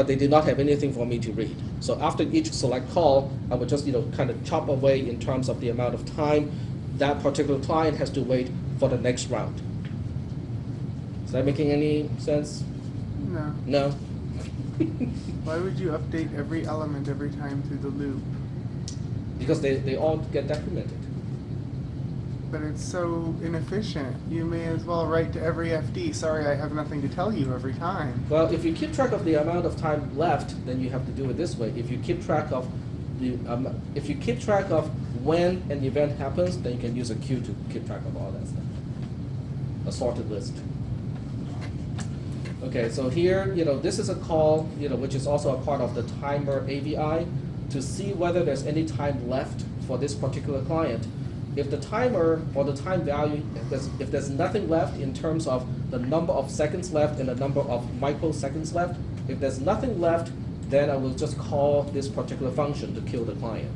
but they did not have anything for me to read. So after each select call, I would just kind of chop away in terms of the amount of time that particular client has to wait for the next round. Is that making any sense? No. No? Why would you update every element every time through the loop? Because they all get documented. But it's so inefficient. You may as well write to every FD, sorry, I have nothing to tell you every time. Well, if you keep track of the amount of time left, then you have to do it this way. If you keep track of when an event happens, then you can use a queue to keep track of all that stuff. A sorted list. Okay, so here, this is a call, which is also a part of the timer AVI to see whether there's any time left for this particular client. If the timer or the time value, if there's nothing left in terms of the number of seconds left and the number of microseconds left, if there's nothing left, then I will just call this particular function to kill the client.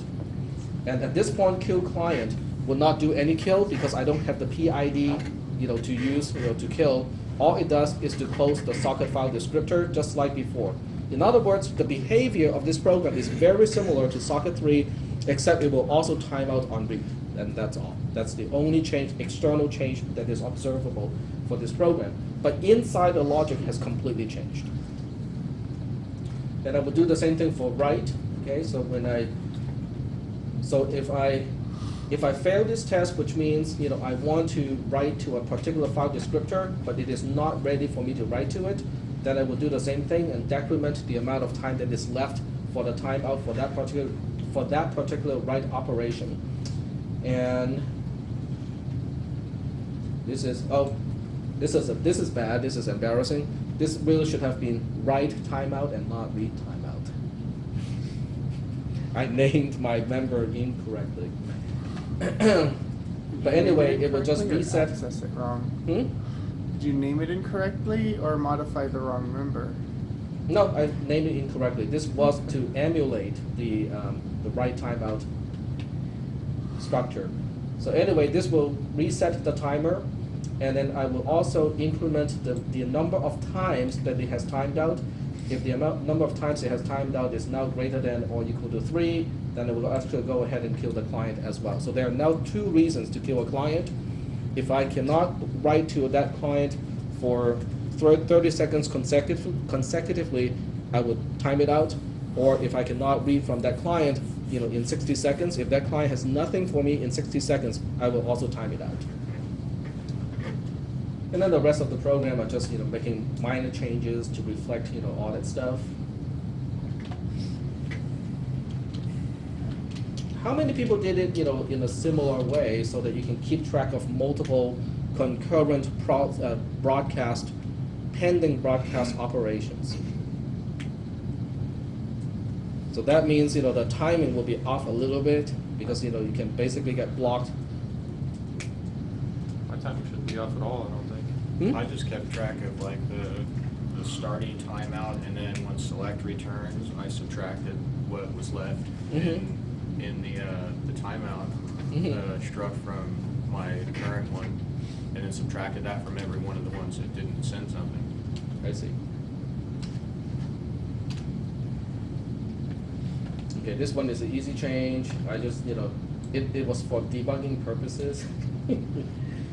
And at this point, kill client will not do any kill because I don't have the PID, to use, to kill. All it does is to close the socket file descriptor, just like before. In other words, the behavior of this program is very similar to socket 3, except it will also time out on read. And that's all. That's the only change, external change that is observable for this program. But inside the logic has completely changed. And I will do the same thing for write. Okay, so if I fail this test, which means I want to write to a particular file descriptor, but it is not ready for me to write to it, then I will do the same thing and decrement the amount of time that is left for the timeout for that particular write operation. And this is bad. This is embarrassing. This really should have been write timeout and not read timeout. I named my member incorrectly. But anyway, it will just reset. Access it wrong. Hmm? Did you name it incorrectly or modify the wrong member? No, I named it incorrectly. This was to emulate the write timeout structure. So anyway, this will reset the timer, and then I will also increment the number of times that it has timed out. If the number of times it has timed out is now greater than or equal to 3, then it will actually go ahead and kill the client as well. So there are now 2 reasons to kill a client. If I cannot write to that client for 30 seconds consecutively, I would time it out. Or if I cannot read from that client, in 60 seconds, if that client has nothing for me in 60 seconds, I will also time it out. And then the rest of the program are just making minor changes to reflect all that stuff. How many people did it in a similar way so that you can keep track of multiple concurrent pending broadcast operations? So that means the timing will be off a little bit because you can basically get blocked. My timing shouldn't be off at all, I don't think. I just kept track of like the starting timeout, and then when select returns, I subtracted what was left in the timeout struck from my current one, and then subtracted that from every one of the ones that didn't send something. I see. Okay, this one is an easy change. I just, it was for debugging purposes.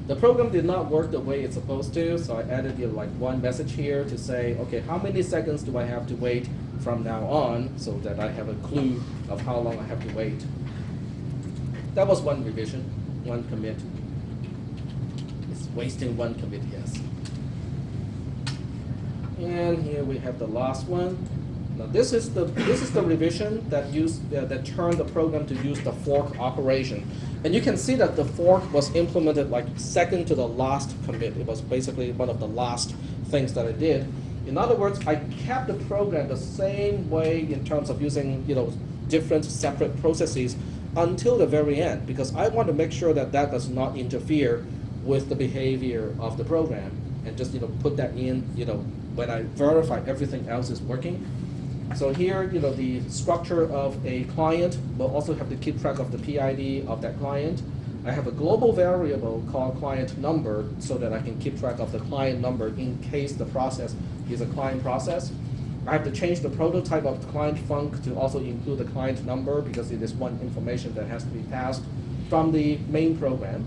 The program did not work the way it's supposed to, so I added like one message here to say, okay, how many seconds do I have to wait from now on so that I have a clue of how long I have to wait. That was one revision, one commit. It's wasting one commit, yes. And here we have the last one. Now this is the revision that that turned the program to use the fork operation. And you can see that the fork was implemented like second to the last commit. It was basically one of the last things that I did. In other words, I kept the program the same way in terms of using different separate processes until the very end, because I want to make sure that that does not interfere with the behavior of the program, and just put that in when I verify everything else is working. So here, the structure of a client will also have to keep track of the PID of that client. I have a global variable called client number so that I can keep track of the client number in case the process is a client process. I have to change the prototype of the client func to also include the client number because it is one information that has to be passed from the main program.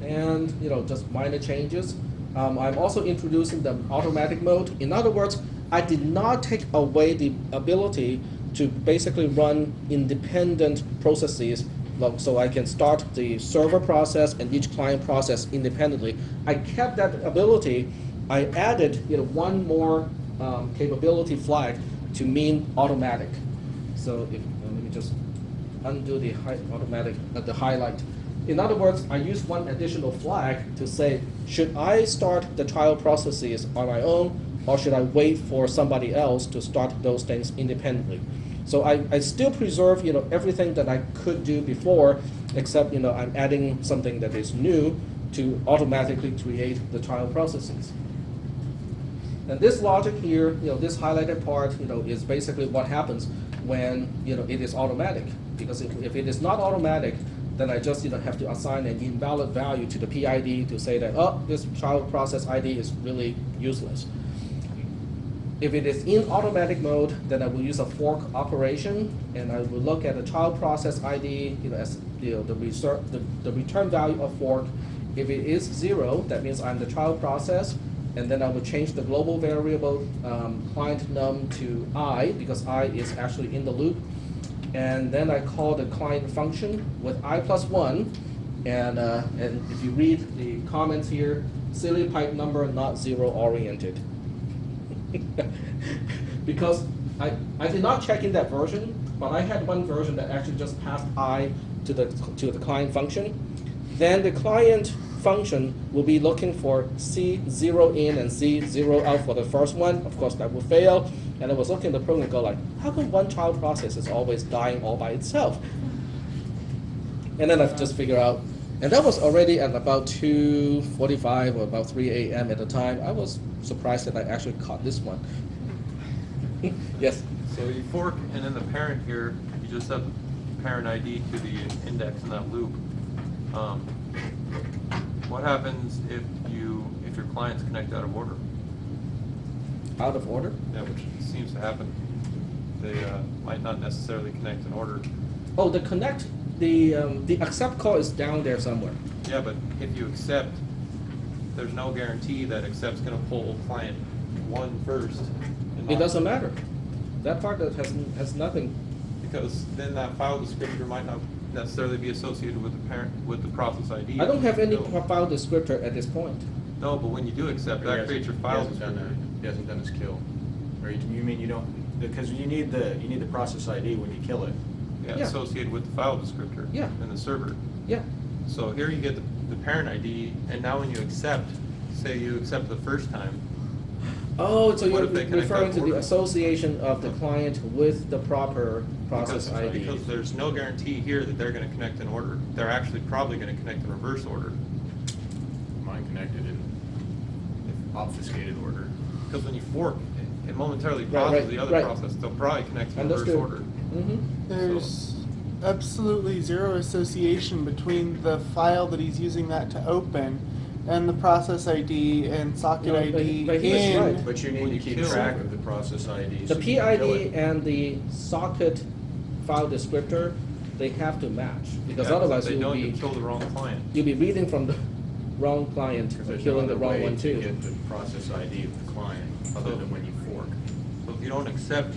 And just minor changes. I'm also introducing the automatic mode. In other words, I did not take away the ability to basically run independent processes, so I can start the server process and each client process independently. I kept that ability. I added one more capability flag to mean automatic. So let me just undo the automatic the highlight. In other words, I use one additional flag to say, should I start the child processes on my own, or should I wait for somebody else to start those things independently? So I still preserve everything that I could do before, except I'm adding something that is new to automatically create the child processes. And this logic here, this highlighted part, is basically what happens when it is automatic. Because if it is not automatic, then I just have to assign an invalid value to the PID to say that, oh, this child process ID is really useless. If it is in automatic mode, then I will use a fork operation, and I will look at the child process ID as the return value of fork. If it is 0, that means I'm the child process, and then I will change the global variable client num to I, because I is actually in the loop. And then I call the client function with I plus 1, and if you read the comments here, silly pipe number not 0 oriented. Because I did not check in that version, but I had one version that actually just passed I to the client function. Then the client function will be looking for C0 in and C0 out for the first one. Of course, that will fail. And I was looking at the program and go like, how come one child process is always dying all by itself? And then I've just figured out, and that was already at about 2:45 or about 3 a.m. at the time. I was surprised that I actually caught this one. Yes? So you fork, and in the parent here, you just set the parent ID to the index in that loop. What happens if your clients connect out of order? Out of order? Yeah, which seems to happen. They might not necessarily connect in order. Oh, the accept call is down there somewhere. Yeah, but if you accept, there's no guarantee that accept's going to pull client 1 first. And It not- doesn't matter. That part that has nothing. Because then that file descriptor might not necessarily be associated with the parent, with the process ID. I don't have any No. file descriptor at this point. No, but when you do accept, that creates your file descriptor. He hasn't done his kill. Or you mean you don't, because you need the process ID when you kill it. Yeah, Yeah. associated with the file descriptor. Yeah. In the server. Yeah. So here you get the parent ID, and now when you accept, say you accept the first time, Oh, so What you're if they connect referring out to order? the association of the client with the proper process ID. because there's no guarantee here that they're going to connect in order. They're actually probably going to connect in reverse order. Mine connected in obfuscated order. Because when you fork, it momentarily Right, pauses right, the other right. process. They'll probably connect in reverse Understood. order. Mm-hmm. There's absolutely zero association between the file that he's using that to open and the process ID and socket No, ID but he was in. right. But you need When to you keep kill- track of the process ID. The so you can kill PID it. and the socket file descriptor, they have to match, because Yeah, otherwise if they don't, you you'll kill the wrong client. be reading from the wrong client, Because there's killing no the other wrong way one to too. get the process ID of the client, other than when you fork. So if you don't accept